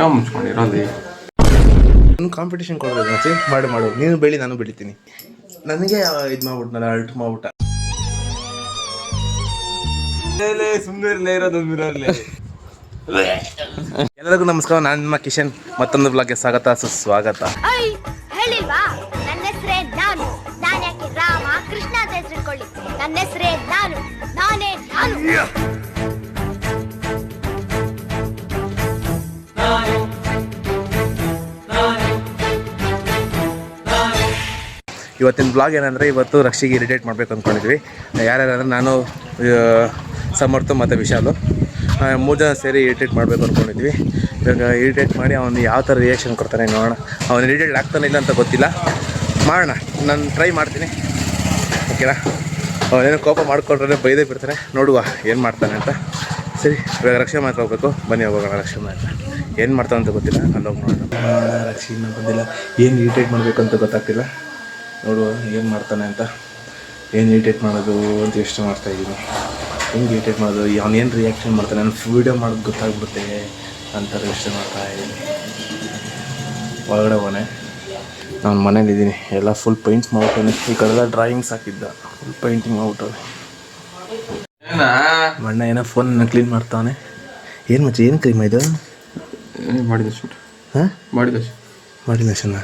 ಮುಚ್ಕೊಂಡಿರೋದು competition ಕೊಡೋದು ಮಚ್ಚಿ ಮಾಡು ನೀನು ಬೆಳಿ ನಾನು ಬೆಳಿತೀನಿ. ನನಗೆ ಇದು ಮಾಡ್ಬಿಟ್ನಲ್ಲ ಅಲ್ಟ್ ಮಾಡ್ಬಿಟ್ಟ. ಸುಮ್ಮನೆ ಇರೋದು ಎಲ್ಲರಿಗೂ ನಮಸ್ಕಾರ, ನಾನು ನಿಮ್ಮ ಕಿಶನ್. ಮತ್ತೊಂದು ಬ್ಲಾಗ್ಗೆ ಸ್ವಾಗತ ಸುಸ್ವಾಗತ. ನನ್ನ ಹೆಸರೇ ನಾನು. ಯಾಕೆ ರಾಮ ಕೃಷ್ಣ ಅಂತ ಹೆಸರಿಟ್ಕೊಳ್ಳಿ, ನನ್ನ ಹೆಸರೇ ನಾನೇ ನಾನು. ಇವತ್ತಿನ ಬ್ಲಾಗ್ ಏನಂದರೆ, ಇವತ್ತು ರಕ್ಷಿಗೆ ಇರಿಟೇಟ್ ಮಾಡಬೇಕು ಅಂದ್ಕೊಂಡಿದ್ವಿ. ಯಾರ್ಯಾರಂದ್ರೆ ನಾನು, ಸಮರ್ಥ ಮತ್ತು ವಿಶಾಲು 3 ಜನ ಸೇರಿ ಇರಿಟೇಟ್ ಮಾಡಬೇಕು ಅಂದ್ಕೊಂಡಿದ್ವಿ. ಇವಾಗ ಇರಿಟೇಟ್ ಮಾಡಿ ಅವನು ಯಾವ ಥರ ರಿಯಾಕ್ಷನ್ ಕೊಡ್ತಾನೆ ನೋಡೋಣ. ಅವನು ಇರಿಟೇಟ್ ಆಗ್ತಾನೆ ಇಲ್ಲ ಅಂತ ಗೊತ್ತಿಲ್ಲ, ಮಾಡೋಣ. ನಾನು ಟ್ರೈ ಮಾಡ್ತೀನಿ, ಓಕೆನಾ? ಅವನೇನೋ ಕೋಪ ಮಾಡ್ಕೊಂಡ್ರೆ ಬೈದೇ ಬಿಡ್ತಾನೆ, ನೋಡುವ ಏನು ಮಾಡ್ತಾನೆ ಅಂತ. ಸರಿ, ಇವಾಗ ರಕ್ಷಣೆ ಮಾತ್ರ ಹೋಗ್ಬೇಕು, ಬನ್ನಿ ಹೋಗೋಣ. ರಕ್ಷಣೆ ಮಾತ್ರ ಏನು ಮಾಡ್ತಾನೆ ಅಂತ ಗೊತ್ತಿಲ್ಲ, ಅಲ್ಲೋಗಿ ನೋಡೋಣ. ರಕ್ಷಣೆ ಬಂದಿಲ್ಲ, ಏನು ಇರಿಟೇಟ್ ಮಾಡಬೇಕು ಅಂತ ಗೊತ್ತಾಗ್ತಿಲ್ಲ. ನೋಡುವ ಏನು ಮಾಡ್ತಾನೆ ಅಂತ. ಏನು ಇರಿಟೇಟ್ ಮಾಡೋದು ಅಂತ ಯೋಚನೆ ಮಾಡ್ತಾಯಿದ್ದೀನಿ. ಹೆಂಗೆ ಇರಿಟೇಟ್ ಮಾಡೋದು, ಅವ್ನು ಏನು ರಿಯಾಕ್ಷನ್ ಮಾಡ್ತಾನೆ, ನಾನು ವೀಡಿಯೋ ಮಾಡೋದು ಗೊತ್ತಾಗ್ಬಿಡುತ್ತೆ ಅಂತ ಯೋಚನೆ ಮಾಡ್ತಾಯಿದ್ದೀನಿ. ಒಳಗಡೆ ಮನೆ, ನಾನು ಮನೇಲಿದ್ದೀನಿ. ಎಲ್ಲ ಫುಲ್ ಪೇಂಟ್ ಮಾಡ್ಬಿಟ್ಟೆ. ಈ ಕಡೆಲ್ಲ ಡ್ರಾಯಿಂಗ್ಸ್ ಹಾಕಿದ್ದ, ಫುಲ್ ಪೇಂಟಿಂಗ್ ಮಾಡ್ಬಿಟ್ಟೆ. ಮಣ್ಣ ಏನೋ ಫೋನನ್ನು ಕ್ಲೀನ್ ಮಾಡ್ತಾನೆ. ಏನು ಮಚ್ಚಿ, ಏನು ಕ್ರೀಮ್ ಇದು? ಮಾಡಿದ ಶೂಟ್. ಹಾಂ, ಮಾಡಿದ ಶೂನ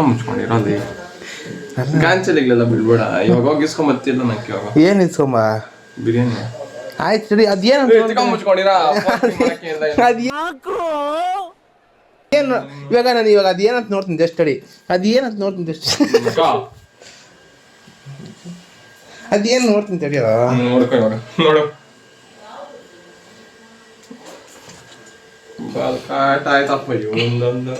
ಮುಚ್ಕೊಂಡಿರೋದು ಗಾಂಚಲಿಗಳೆಲ್ಲ ಬಿಡ್ಬೇಡ. ಇವಾಗ ಹೋಗಿ ಇಸ್ಕೊಂಬತ್ತಿಲ್ಲ ನಂಗೆ. ಇವಾಗ ಏನು ಇಸ್ಕೊಂಬ? ಬಿರಿಯಾನಿ ಆಯ್ತು ಸರಿ. ಅದೇನು ಮುಚ್ಕೊಂಡಿರ ಏನು ಇವಾಗ? ನಾನು ಇವಾಗ ಅದೇನಂತ ನೋಡ್ತೀನಿ ಜಸ್ಟ್ ಅಡಿ. ಅದೇನಂತ ನೋಡ್ತೀನಿ ಜಸ್ಟ್. ಅದೇನು ನೋಡ್ತೀನಿ ತಡಿಯೋ. ನೋಡು ಆಯ್ತಪ್ಪ. ಒಂದೊಂದು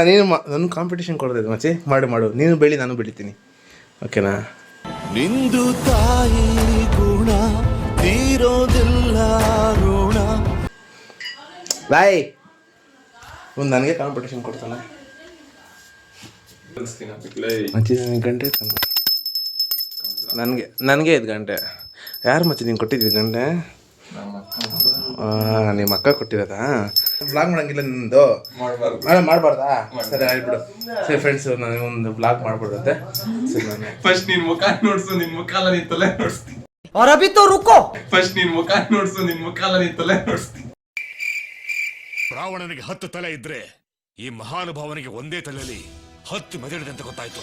ನೀನು ನನ್ನ ಕಾಂಪಿಟೇಷನ್ ಕೊಡೋದು ಮಚ್ಚಿ. ಮಾಡು ನೀನು ಬೆಳಿ ನಾನು ಬೆಳಿತೀನಿ, ಓಕೆನಾ? ನಿಂದು ತಾಯಿ ಗುಣ ತೀರೋದಿಲ್ಲ ಋಣ. ಬಾಯ್, ಒಂದು ನನಗೆ ಕಾಂಪಿಟೇಷನ್ ಕೊಡ್ತಾನೆ ಮಚ್ಚಿ. ನನಗೆ ಗಂಟೆ ಇರ್ತಾನೆ, ನನಗೆ 5 ಗಂಟೆ. ಯಾರು ಮಚ್ಚಿ ನೀನು ಕೊಟ್ಟಿದ್ದು ಗಂಟೆ? ನಿಮ್ಮ ಅಕ್ಕ ಕೊಟ್ಟಿರೋದಾ? ಬ್ಲಾಗ್ ಮಾಡಂಗಿಲ್ಲ ನಿಂದು? ಮಾಡಬಾರ್ದಾ? ಸರಿ ಆಯ್ಬಿಡು. ಸರಿ ಫ್ರೆಂಡ್ಸ್, ನಾನು ಒಂದು ಬ್ಲಾಗ್ ಮಾಡ್ಬಿಡುತ್ತೆ. ಸರಿ, ನಾನು ಫಸ್ಟ್ ನಿನ್ ಮುಖ ನೋಡ್ಸು, ನಿನ್ ಮುಖಾಲ ನೀನ್ ತಲೆ ನೋಡ್ಸ್ತೀನಿ. ಫಸ್ಟ್ ನಿನ್ ಮುಖ ನೋಡ್ಸು, ನಿನ್ ಮುಖಾಲ ನೀನ್ ತಲೆ ನೋಡ್ಸ್ತೀನಿ. ರಾವಣನಿಗೆ 10 ತಲೆ ಇದ್ರೆ ಈ ಮಹಾನುಭಾವನಿಗೆ ಒಂದೇ ತಲೆಯಲ್ಲಿ 10 ಮೆದುಳಿದೆ ಅಂತ ಗೊತ್ತಾಯ್ತು.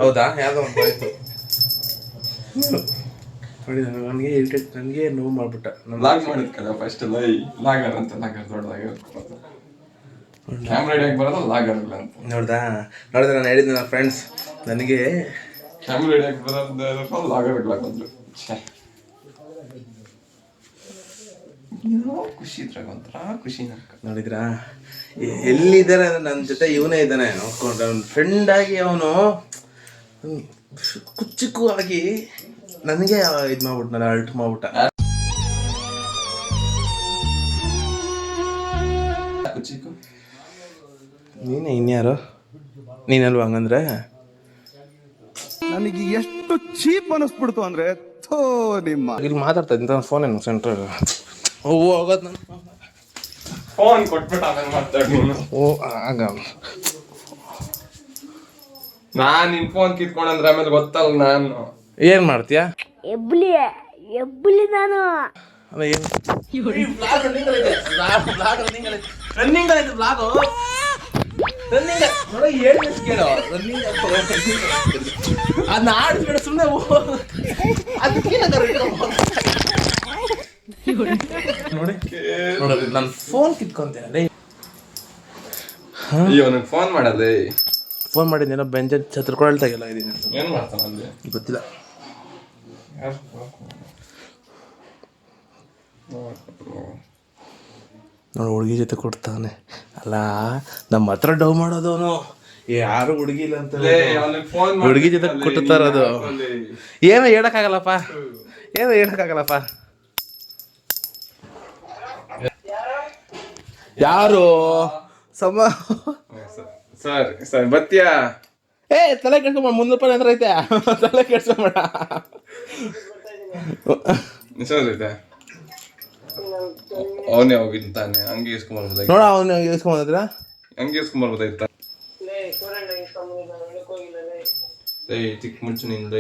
ಹೌದಾ? ಯಾವುದೋ ಒಂದು ಆಯ್ತು ನೋಡಿ. ನನಗೆ ಇರಿಟೇಟ್, ನನಗೆ ನೋವು ಮಾಡ್ಬಿಟ್ಟ. ಲಾಗ್ ಮಾಡಿದ್ಕಲ್ಲ ಫಸ್ಟ್ ಲಾಗರ್ ಅಂತ, ಲಾಗರ್ ದೊಡ್ಡದಾಗಿ ಕ್ಯಾಮ್ರಾ ಹಿಡಿಯಕ್ಕೆ ಬರೋದು ಲಾಗರ್ ಇಲ್ಲ ಅಂತ. ನೋಡಿದ್ರೆ ನಾನು ಹೇಳಿದ್ದೆ ನನ್ನ ಫ್ರೆಂಡ್ಸ್, ನನಗೆ ಕ್ಯಾಮ್ರಾ ಹಿಡಿಯಕ್ಕೆ ಬರೋದು ಲಾಗರ್ ಇಡ್ಲಾಕಂದ್ರು. ಖುಷಿ ಇದ್ರಾಗ ಒಂಥರ ಖುಷಿ. ನೋಡಿದ್ರಾ ಎಲ್ಲಿದ್ದಾರೆ? ನನ್ನ ಜೊತೆ ಇವನೇ ಇದ್ದಾನೆ ನೋಡ್ಕೊಂಡು. ಅವನ ಫ್ರೆಂಡ್ ಆಗಿ ಅವನು ಕುಚ್ಚುಕು ಆಗಿ ನನಗೆ ಇದು ಮಾಡ್ಬಿಟ್ನಲ್ಲ, ಅಲ್ಟ್ ಮಾಡ್ಬಿಟ್ಟ. ನೀನೇ ಇನ್ಯಾರು? ನೀನಲ್ವ ಹಂಗಂದ್ರೆ? ನನಗೆ ಎಷ್ಟು ಚೀಪ್ ಅನಿಸ್ಬಿಡ್ತು ಅಂದ್ರೆ, ನಿಮ್ಮ ಇಲ್ಲಿ ಮಾತಾಡ್ತಾ ಇದ್ದ ಫೋನ್ ಏನು ಸೆಂಟ್ರ್ ಹೋಗೋದು. ನಾನು ಫೋನ್ ಕೊಟ್ಬಿಟ್ಟು ಆಮೇಲೆ ಮಾತಾಡಿ. ಆಗ ನಾನ್ ನಿನ್ ಫೋನ್ ಕಿತ್ಕೊಂಡ್ರೆ ಆಮೇಲೆ ಗೊತ್ತಲ್ಲ ನಾನು ಏನ್ ಮಾಡ್ತೀಯಾ? ಎಬ್ಬುಲಿ ನಾನು. ನೋಡಿ ನಾನು ಫೋನ್ ಕಿತ್ಕೊಂತೇನೆ. ಫೋನ್ ಮಾಡದೆ ಫೋನ್ ಮಾಡಿದ್ದೇನೋ ಬೆಂಚ್ ಛತ್ರಕೊಳ್ತಾಗೆಲ್ಲ ಇದೀನಿ ಅಂತ. ಏನ್ ಮಾಡ್ತಾನಲ್ಲಿ ಗೊತ್ತಿಲ್ಲ. ನೋಡಿ ಹುಡುಗಿ ಜೊತೆ ಕೊಡ್ತಾನೆ ಅಲ್ಲ, ನಮ್ಮ ಹತ್ರ ಡವ್ ಮಾಡೋದು ಅವನು. ಯಾರು ಹುಡುಗಿ ಇಲ್ಲ ಅಂತ ಹುಡುಗಿ ಜೊತೆ ಕೊಟ್ಟುತ್ತಾರದು. ಏನೋ ಹೇಳಕ್ಕಾಗಲ್ಲಪ್ಪ, ಯಾರು ಸಮ ಸರ್ ಬತ್ತೀಯಾ? ತಲೆ ಕೆಡ್ಸ್ಕೊಂಬೇಡ, 300 ರೂಪಾಯಿ ಅಂದ್ರೆ ಐತೆ. ತಲೆ ಕೆಡ್ಸ್ಕೊಂಬೇಡ. ಐತೆ ಅವನೇ ಹೋಗಿದ್ದಾನೆ, ಹಂಗೆ ಇಸ್ಕೊಂಬರ್ಬೋದಾಗಿ. ನೋಡ ಅವನು ಇಸ್ಕೊಂಬಂದ್ರ ಹಂಗೆ ಇಸ್ಕೊಂಬರ್ಬೋದಾಯ್ತ. ಚಿಕ್ಕ ಮುಂಚೆ ನಿಂದ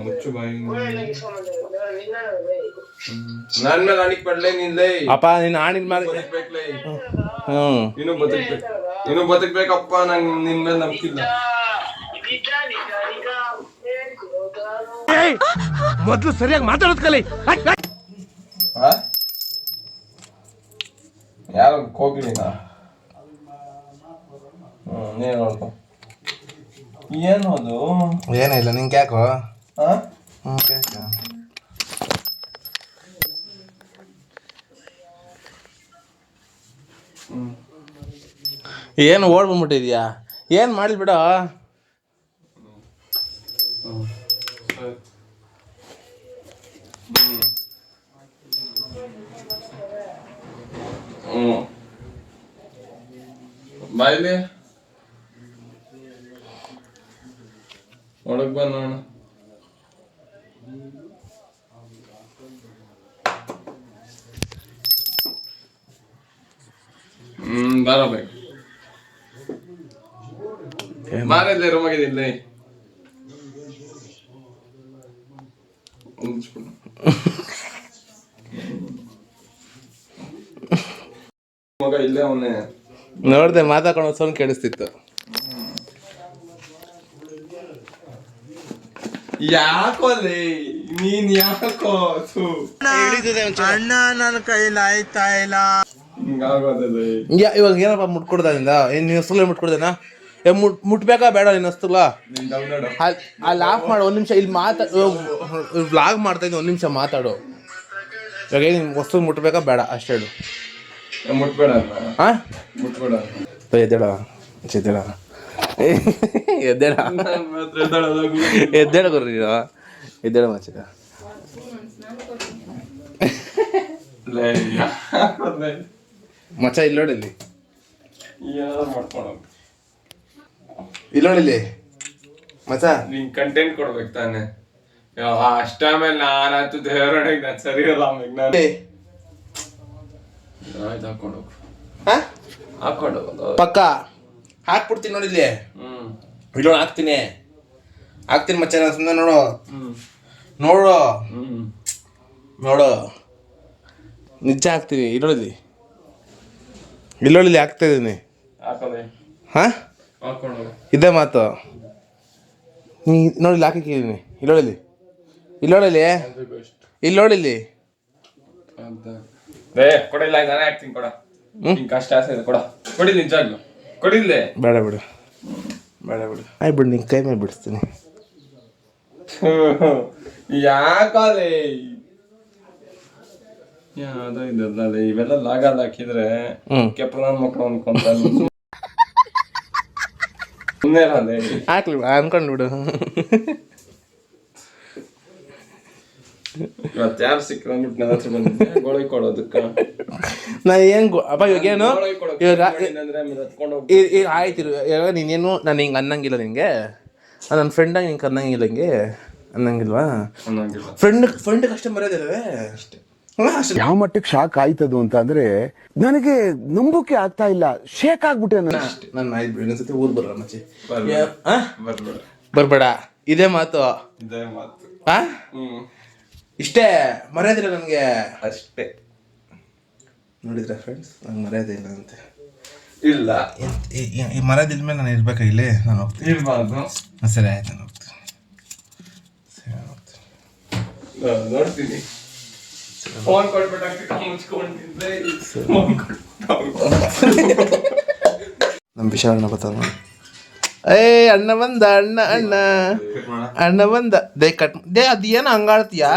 ಮುಚ್ಚು ಬಾಯಿ. ನನ್ ಮೇಲೆ ಅಣಿಕ್ ಪಡ್ಲೇ ನಿಂದ ಅಪ್ಪ. ನೀನು ಆಣಿನ ಮೇಲೆ ಇನ್ನು ಬದುಕ್ಬೇಕಪ್ಪ. ನಂಗೆ ನಿನ್ ಮೇಲೆ ನಂಬಿಕಿಲ್ಲ. ಮೊದ್ಲು ಸರಿಯಾಗಿ ಮಾತಾಡೋದ್ ಕಲಿ. ಯಾರು ಹೋಗ್ಲಿನ? ನೀನ್ ನೋಡ್ಕೊ. ಏನು ಅದು? ಏನಿಲ್ಲ, ನಿಂಗೆ ಯಾಕೋ? ಏನು ಓಡ್ಬಂದ್ಬಿಟ್ಟಿದ್ಯಾ? ಏನು ಮಾಡಿಲ್ ಬಿಡ. ಬಾಯ್ಲಿ ಒಳಗ್ ಬಾ ನೋಡ. ಬರಬೇಕು. ಮಾರಲ್ಲೇ ರೂಮಾಗಿದ್ದಿಲ್ಲ. ಮಗ ಇಲ್ಲೇ ಅವನೇ. ನೋಡ್ದೆ, ಮಾತಾಡ್ಕೊಂಡು ಸೌಂಡ್ ಕೇಳಿಸ್ತಿತ್ತು. ಯಾಕೋ ನೀನ್ ಯಾಕೋ ಅಣ್ಣ ನನ್ನ ಕೈಲಿ ಆಯ್ತಾ ಇಲ್ಲ. ಹಿಂಗಾಗೋದಲ್ಲ. ಇವಾಗ ಏನಪ್ಪ ಮುಟ್ಕೊಡ್ದಾನಿಂದ? ಏನ್ ನೀನು ಹೆಸರು ಮುಟ್ಕೊಡ್ದೇನಾ? ಮುಟ್ಬೇಕಾ ಬೇಡ ನಿನ್ನ ಹಸ್ತಲ್ಲ? ಅಲ್ಲಿ ಆಫ್ ಮಾಡು. 1 ನಿಮಿಷ ಇಲ್ಲಿ ವ್ಲಾಗ್ ಮಾಡ್ತಾ ಇದ್ದೀನಿ. 1 ನಿಮಿಷ ಮಾತಾಡು. ಇವಾಗ ಏನು ವಸ್ತು ಮುಟ್ಬೇಕಾ ಬೇಡ ಅಷ್ಟೇ ಹೇಳು. ಮುಟ್ಬೇಡ. ಹಾಂ ಮುಟ್ಬೇಡ. ಎದ್ದೇಳ ಎದ್ದೇಳ ಎದ್ದೇಳ ಎದ್ದೇಳ ಗುರು ನೀನು. ಎದ್ದೇಳ ಮಚ್ಚಿದ. ಮಚ್ಚ ಇಲ್ಲಿ ನೋಡಿ. ಇಲ್ಲಿ ನೋಡಿ ಮಚ್ಚ. ನೀನ್ ಕಂಟೆಂಟ್ ಕೊಡ್ಬೇಕು ತಾನೆ. ಅಷ್ಟ ಆಮೇಲೆ ನಾನಂತೂ ದೇವರೊಳಗೆ ನಾನು ಸರಿ ಇರಲ್ಲ. ಆಮೇಲೆ ನಾನು ಆಯ್ತು ಹಾಕೊಂಡೋಗು. ಹಾಕೊಂಡೋಗೋದು ಪಕ್ಕ ಹಾಕ್ಬಿಡ್ತೀನಿ ನೋಡಿ. ಇಲ್ಲಿ ಇಲ್ಲೋಣ ಹಾಕ್ತೀನಿ ಮಚ್ಚ. ನಾನು ಸುಮ್ಮನೆ ನೋಡು ನೋಡು ನೋಡು. ನಿಜ ಹಾಕ್ತೀನಿ. ಇಲ್ಲೋಳಿ ಹಾಕ್ತಾ ಇದ್ದೀನಿ. ಹಾಂ ಇದೇ ಮಾತು. ನೀ ನೋಡಿ ಹಾಕಿದ್ದೀನಿ. ಇಲ್ಲೋಳಿ ಕೊಡಿಲ್ಲ. ನಾನೇ ಹಾಕ್ತೀನಿ. ಕೊಡ. ಕಷ್ಟ ಆಸೆ ಕೊಡ. ಕೊಡಿಲ್ಲ ನಿಜಾಗ್ಲು. ಕೊಡಿಲ್ಲೇ. ಬೇಡ ಬಿಡು. ಆಯ್ತು ಬಿಡು. ನಿಂಗೆ ಕೈ ಮೇಲೆ ಬಿಡಿಸ್ತೀನಿ. ಯಾಕಲೆ ಯಾವ್ದೋ ಇದಲ್ಲ. ಇವೆಲ್ಲ ಲಾಗಲ್ಲ ಹಾಕಿದ್ರೆ ಕೆಪ್ಪ ನನ್ನ ಮಕ್ಕಳು ಅನ್ಕೊಂತ ಹಾಕ್ಲಿ ಅನ್ಕೊಂಡು ಬಿಡು. ಇವತ್ತು ಯಾರು ಸಿಕ್ಕಂದ್ಬಿಟ್ಟು ನನ್ನ ಹತ್ರ ಬಂದಿದ್ದೆ ಗೋಳಿ ಕೊಡೋದಕ್ಕ. ನಾ ಏನು ಅಪ್ಪ ಇವಾಗೇನು ಇವಾಗ ಈಗ ಆಯ್ತು. ಇವಾಗ ನೀನೇನು ನಾನು ಹಿಂಗೆ ಅನ್ನಂಗಿಲ್ಲ ನಿಂಗೆ. ನನ್ನ ಫ್ರೆಂಡಾಗಿ ನಿಂಗೆ ಅನ್ನಂಗಿಲ್ಲ ಹಿಂಗೆ ಅನ್ನಂಗಿಲ್ವಾ? ಫ್ರೆಂಡ್ ಅಷ್ಟೇ ಮರ್ಯಾದಿಲ್ಲವೇ? ಅಷ್ಟೇ. ಯಾವ ಮಟ್ಟಕ್ಕೆ ಶಾಕ್ ಆಯ್ತದು ಅಂತ ಅಂದ್ರೆ ನನಗೆ ನಂಬೋಕೆ ಆಗ್ತಾ ಇಲ್ಲ. ಶೇಕ್ ಆಗ್ಬಿಟ್ಟೆ ನಾನು. ಆಯ್ತು ಬಿಡಿ. ಇನ್ನೊಂದ್ಸತಿ ಊರು ಬರೋಣ ಮಚ್ಚಿ. ಬರ್ಬೇಡ. ಇದೇ ಮಾತು. ಹಾ ಇಷ್ಟೇ. ಮರ್ಯಾದಿಲ್ಲ ನನಗೆ ಅಷ್ಟೇ. ನೋಡಿದ್ರೆ ಫ್ರೆಂಡ್ಸ್, ನಂಗೆ ಮರ್ಯಾದೆ ಇಲ್ಲ ಅಂತೆ. ಇಲ್ಲ ಈ ಮರ್ಯಾದೆ ಇಲ್ಮೇಲೆ ನಾನು ಇರ್ಬೇಕಾ ಇಲ್ಲಿ? ನಾನು ಹೋಗ್ತೀನಿ. ಇರ್ಬಾರ್ದು. ಸರಿ ಆಯ್ತು, ನಾನು ಹೋಗ್ತೀನಿ. ನೋಡ್ತೀನಿ. ಫೋನ್ ಕೊಟ್ಬಿಟ್ಟು ಮುಚ್ಕೊಂಡಿದ್ದೆ. ನಮ್ಮ ವಿಷಯ ಗೊತ್ತಾಗ. ಅಣ್ಣ ಬಂದ ಅಣ್ಣ ಬಂದ. ಅದು ಏನು ಹಂಗಾಡ್ತೀಯಾ?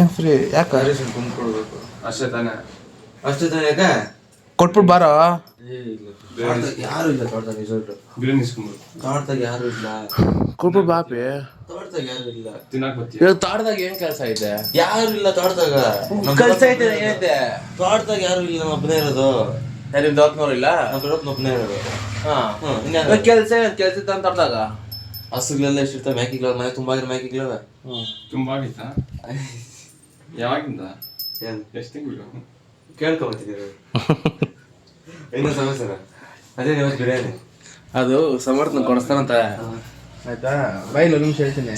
ಏನ್ ಫ್ರೀ? ಯಾಕೆ ಅಷ್ಟೇ ತಾನೆ? ಯಾಕೆ ಕೊಟ್ಬಿಟ್ಟು ಬಾರೋ. ಯಾರು ಇಲ್ಲ ತೋಟದಾಗ. ತೋಟದಾಗ ಯಾರು ಇಲ್ಲ. ಕೊಟ್ಬಿಟ್ಟು ಬಾಪಿ. ತೋಟದಾಗ ಯಾರು ಇಲ್ಲ. ತೋಟದಾಗ ಏನ್ ಕೆಲಸ ಐತೆ? ಯಾರು ಇಲ್ಲ ತೋಟದಾಗ. ಕೆಲಸ ಐತೆ ಏನೈತೆ? ತೋಟದಾಗ ಯಾರು ಇಲ್ಲ. ನಮ್ಮ ಒಬ್ಬನೇ ಇರೋದು. ನಿಮ್ ದೊಡ್ಡನವ್ರು ಇಲ್ಲ? ನಮ್ಮ ದೊಡ್ಡಪ್ಪನೊಬ್ಬನೇ ಇರೋದು. ಕೆಲ್ಸ ಅಂತ ಅರ್ದಾಗ ಹಸುಗಳೆಲ್ಲ ಎಷ್ಟಿರ್ತಾವೆ, ಮೇಕೆಗಳು ಮನೆ ತುಂಬ ಆಗಿರೋ ಮೇಕೆಗಳವೆ. ತುಂಬಾ ಆಗಿತ್ತಾ? ಯಾವಾಗಿಂದ? ಏನು ಎಷ್ಟು ತಿಂಗಳು? ಕೇಳ್ಕೊಂಬತ್ತಿದ್ದೀರಿ ಇನ್ನೊಂದು ಸಮಸ್ಯೆ ಅದೇ ನೀವು ಬಿರಿಯಾನಿ ಅದು ಸಮರ್ಥನ ಕೊಡಿಸ್ತಾನಂತ. ಆಯ್ತಾ ಬೈಲ್ ಒಂದು ನಿಮಿಷ ಹೇಳ್ತೀನಿ.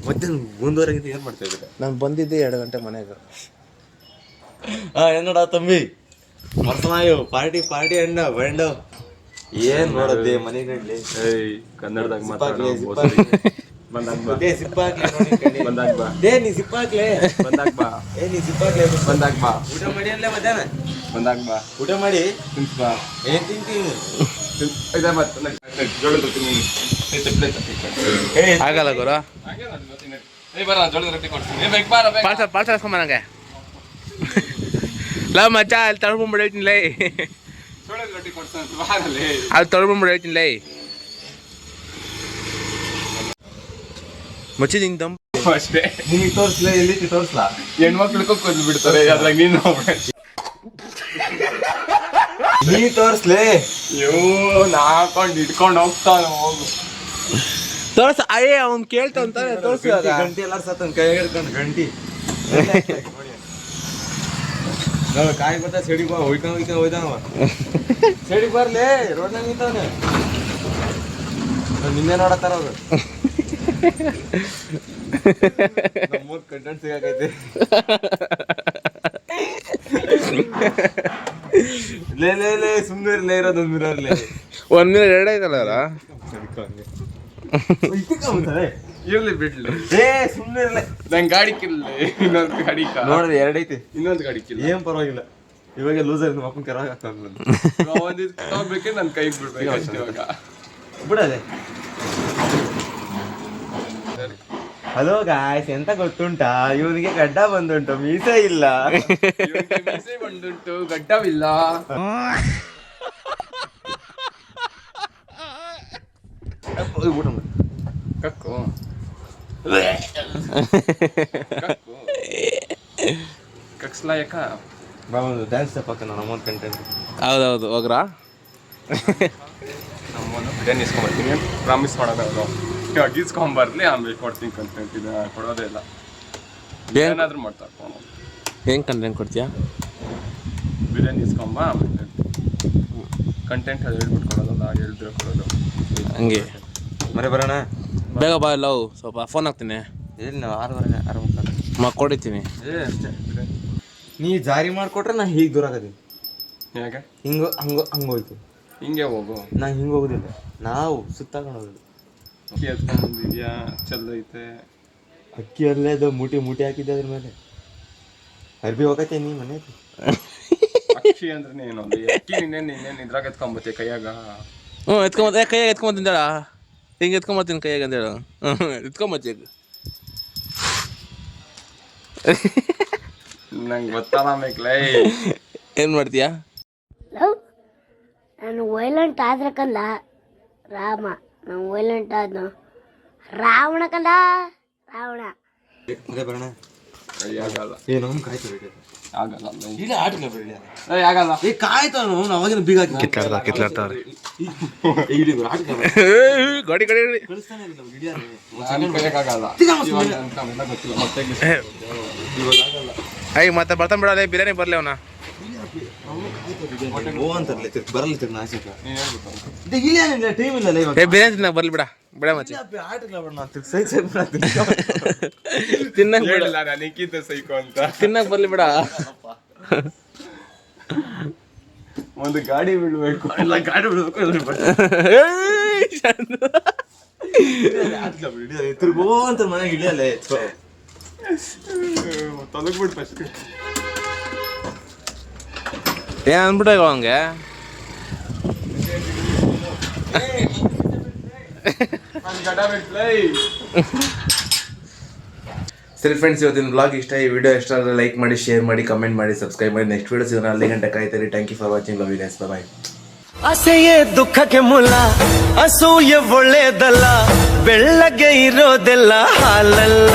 ಮತ್ತೆ ಮುಂದುವರೆಗಿದ್ದು ಏನು ಮಾಡ್ತಾ ಇದ್ದೀರಾ? ನಾನು ಬಂದಿದ್ದೆ 2 ಗಂಟೆ ಮನೆಗೆ. ಏನ್ ನೋಡ ತಂಬಿ ಮರ್ಸನಾಯು ಪಾರ್ಟಿ ಅಣ್ಣ ಬಂಡ ಏನ್ ನೋಡದ್ದೆ ಮನೆಗಳಲ್ಲಿ ಕನ್ನಡದಾಗ ಊಟ ಮಾಡಿ ಅಲ್ಲೇ ಮಧ್ಯಾಹ್ನ ಊಟ ಮಾಡಿ ಏನ್ ತಿಂತೀನಿ ಆಗಲ್ಲ ಗುರು. ಜೋಳದ ರೊಟ್ಟಿ ಕೊಡ್ತೀನಿ. ಪಾರ್ಸಲ್ ಹಾಸ್ಕೊಂಬನಂಗೆ ಲಾ ಮಚ್ಚ ಅಲ್ಲಿ ತೊಳ್ಕೊಂಬಿಡ ಹೇಳ್ತೀನಿ ಲೈ. ಜೋಳದ ರೊಟ್ಟಿ ಕೊಡ್ತಾನೆ ಅಲ್ಲಿ ತೊಳ್ಕೊಂಬಿಡ ಹೇಳ್ತೀನಿ ಲೈ. ಮಚ್ಚಿ ನಿಂಗೆ ದಮ್ ಅಷ್ಟೇ. ನಿಮಗೆ ತೋರಿಸ್ಲಾ ಎಲ್ಲಿ ತೋರಿಸ್ಲಾ? ಹೆಣ್ಮಕ್ಳಿಗೂ ಕೊದ್ದು ಬಿಡ್ತಾರೆ ಅದ್ರಾಗ ನೀನು ನೀ ತೋರಿಸ್ಲೇ. ನಾಕೊಂಡು ಇಟ್ಕೊಂಡು ಹೋಗ್ತಾನ ಹೋಗು. ತೋರ್ಸ ಅಯ್ಯೇ ಅವ್ನು ಕೇಳ್ತಾವಂತಾನೆ ತೋರಿಸಿದಾಗ ಗಂಟಿ ಎಲ್ಲಾರು ಸತ್ತನ್ ಕೈ ಹಿಡ್ಕೊಂಡು ಗಂಟಿ ಕಾಯಿ ಬರ್ತಾ ಸೆಡಿಗೆ ಬಾ ಹೋಯ್ತಾನವ ಸೆಡಿಗೆ ಬರ್ಲಿ ರೋಡ್ನಾಗ ನಿಂತವನೆ ನಿನ್ನೆ ನೋಡತ್ತಾರ ಅವ್ರು ನಮ್ಮೂರ್ ಕಂಟೆಂಟ್ ಸಿಗಾಕೈತಿ ಲೇ ಸುಮ್ಮನೆ ಇರೋದು 1 ಮಿರರ್ಲೆ 1 ಮಿನಿಟ್ 2 ಆಯ್ತಲ್ಲ ಇರ್ಲಿ ಬಿಡ್ಲಿ. ಸುಮ್ಮನೆ ಇರಲ್ಲ ನಂಗೆ ಗಾಡಿ ಕಿಲ್ಲ. ಇನ್ನೊಂದು ಗಾಡಿ ನೋಡ್ರಿ 2 ಐತಿ. ಇನ್ನೊಂದು ಗಾಡಿ ಕಿಲ್ಲ. ಏನ್ ಪರವಾಗಿಲ್ಲ. ಇವಾಗ ಲೂಸರ್ ನಮ್ಮ ಅಪ್ಪನ ಕೆರಾಗ ಹಾಕ್ತಾನ ತಗೋಬೇಕೆ ನನ್ನ ಕೈಗೆ ಬಿಡ್ಬೇಕು ಅಷ್ಟೇ. ಇವಾಗ ಬಿಡದೆ. ಹಲೋ ಗಾಯ್ಸ್, ಎಂತ ಗೊತ್ತುಂಟಾ, ಇವನಿಗೆ ಗಡ್ಡ ಬಂದುಂಟು, ಮೀಸೆ ಇಲ್ಲ. ಮೀಸೆ ಬಂದುಂಟು, ಗಡ್ಡವಿಲ್ಲ. ಕಕ್ಕು ಕಕ್ಸ್ಲಾಯಕ ಡ್ಯಾನ್ಸ್ ತಪ್ಪಾಕ ನಮ್ಮೊಂದು ಕಂಟೆಂಟ್. ಹೌದೌದು ಹೋಗ್ರಾ ನಮ್ಮನ್ನು ಬಿರಿಯಾನಿ ಇಸ್ಕೊಂಬರ್ತೀನಿ ಪ್ರಾಮಿಸ್ ಮಾಡೋದು. ಇವಾಗ ಇಸ್ಕೊಂಬರ್ಲಿ ಆಮೇಲೆ ಕೊಡ್ತೀನಿ ಕಂಟೆಂಟ್. ಇದು ಕೊಡೋದೇ ಇಲ್ಲ, ಏನಾದರೂ ಮಾಡ್ತಾರೆ. ಹೆಂಗೆ ಕಂಟೆಂಟ್ ಕೊಡ್ತೀಯಾ? ಬಿರಿಯಾನಿ ಇಸ್ಕೊಂಬ ಆಮೇಲೆ ಕಂಟೆಂಟ್ ಅದು ಹೇಳ್ಬಿಟ್ಟು ಕೊಡೋದಲ್ಲ, ಹೇಳಿದ್ರೆ ಕೊಡೋದು ಹಂಗೆ. ಮರೆ ಬರೋಣ, ಬೇಗ ಬಾ. ಲವ್ ಸ್ವಲ್ಪ ಫೋನ್ ಹಾಕ್ತೀನಿ. ಎಲ್ಲಿ ನಾವು 6:30 6:30 ಕೊಡಿತೀನಿ. ಅಷ್ಟೇ. ನೀ ಜಾರಿ ಮಾಡಿಕೊಟ್ರೆ ನಾ ಹೀಗೆ ದೂರ ಆಗದೀನಿ. ಹೇಗೆ ಹಂಗೆ ಹೋಯ್ತು. ಹಿಂಗೆ ಹೋಗು. ನಾ ಹಿಂಗೆ ಹೋಗೋದಿಲ್ಲ, ನಾವು ಸುತ್ತಾಕೊಂಡು ಹೋಗೋದು. ಅಕ್ಕಿ ಎತ್ಕೊಂಡ್ಬಂದಿದ್ಯಾ, ಚಂದ ಐತೆ. ಅಕ್ಕಿ ಅಲ್ಲೇ ಅದು ಮೂಟಿ ಹಾಕಿದ್ದೆ ಅದ್ರ ಮೇಲೆ. ಅರ್ಬಿ ಹೋಗತ್ತೆ ನೀ ಮನೆ ಅಕ್ಕಿ ಅಂದ್ರೆ ಏನು? ಅಕ್ಕಿ ಇನ್ನೇನು ಇದ್ರಾಗ ಎತ್ಕೊಂಬತ್ತೆ ಕೈಯಾಗ. ಕೈಯಾಗ ಎತ್ಕೊಂಬತ್ತಿಂದಾಳ. ಹಿಂಗೆ ಎತ್ಕೊಂಬತ್ತೀನಿ ಕೈಯಾಗ ಅಂತೇಳು. ಎತ್ಕೊಂಬತ್ತಿ. ನಂಗೆ ಗೊತ್ತಲ್ಲ ಮೇಕ್ಲೈ. ಏನು ಮಾಡ್ತೀಯಾ? ನಾನು ವೈಲೆಂಟ್ ಆದ್ರಕಲ್ಲ ರಾಮ, ನಾನು ವೈಲೆಂಟ್ ಆದ್ನು ರಾವಣ ಕಲ್ಲ ರಾವಣ. ಅದೇ ಬರೋಣ. ಆಗಲ್ಲ. ಏನು ಕಾಯ್ತು ಆಗಲ್ಲ. ಇಲ್ಲ ಆಟಕ್ಕೆ ಬಿಡಿ. ಆಗಲ್ಲ. ಕಾಯ್ತಾನು ಅವಾಗಿನ ಬೀಗ ಕಿತ್ಲಾಡ್ತಾವ್ರೆ. ಗಾಡಿ ಅಯ್ಯ ಮತ್ತೆ ಬರ್ತಾನೆ ಬಿಡಲ್ಲ. ಬಿರಿಯಾನಿ ಬರಲಿ ಅವನ ಬಿರಿಯಾನಿ ತಿನ್ನಾಗ ಬರ್ಲಿ ಬಿಡ. ಬಿಡ ಮಚ್ಚಿ ತಿನ್ನಕ್ ಬರ್ಲಿ ಬಿಡ. ಒಂದು ಗಾಡಿ ಬಿಡ್ಬೇಕು. ಎಲ್ಲ ಗಾಡಿ ಬಿಡ್ಬೇಕು. ತಿರ್ಗೋಂತ ಮನೆಗೆ ಇಳಿಯಲ್ಲ. ತೊಲಗ್ಬಿಟ್ಟು ಫಸ್ಟ್ ಏನ್ ಅನ್ಬಿಟ್ಟ ಹಂಗೆ. ಸರಿ ಫ್ರೆಂಡ್ಸ್, ಇವತ್ತಿನ ಬ್ಲಾಗ್ ಇಷ್ಟ, ಈ ವಿಡಿಯೋ ಇಷ್ಟ ಆದರೆ ಲೈಕ್ ಮಾಡಿ, ಶೇರ್ ಮಾಡಿ, ಕಮೆಂಟ್ ಮಾಡಿ, ಸಬ್ಸ್ಕ್ರೈಬ್ ಮಾಡಿ. ನೆಕ್ಸ್ಟ್ ವಿಡಿಯೋ ಸಿಗೋಣ. ಅಲ್ಲಿ ಗಂಟೆ ಕಾಯ್ತೀರಿ. Thank you for watching. Love you guys. Bye. ಅಸೆಯೇ ದುಃಖಕ್ಕೆ ಮೂಲ, ಅಸೂಯೆ ಒಳ್ಳೇದಲ್ಲ, ಬೆಳ್ಳಗೆ ಇರೋದೆಲ್ಲ ಹಾಲಲ್ಲ.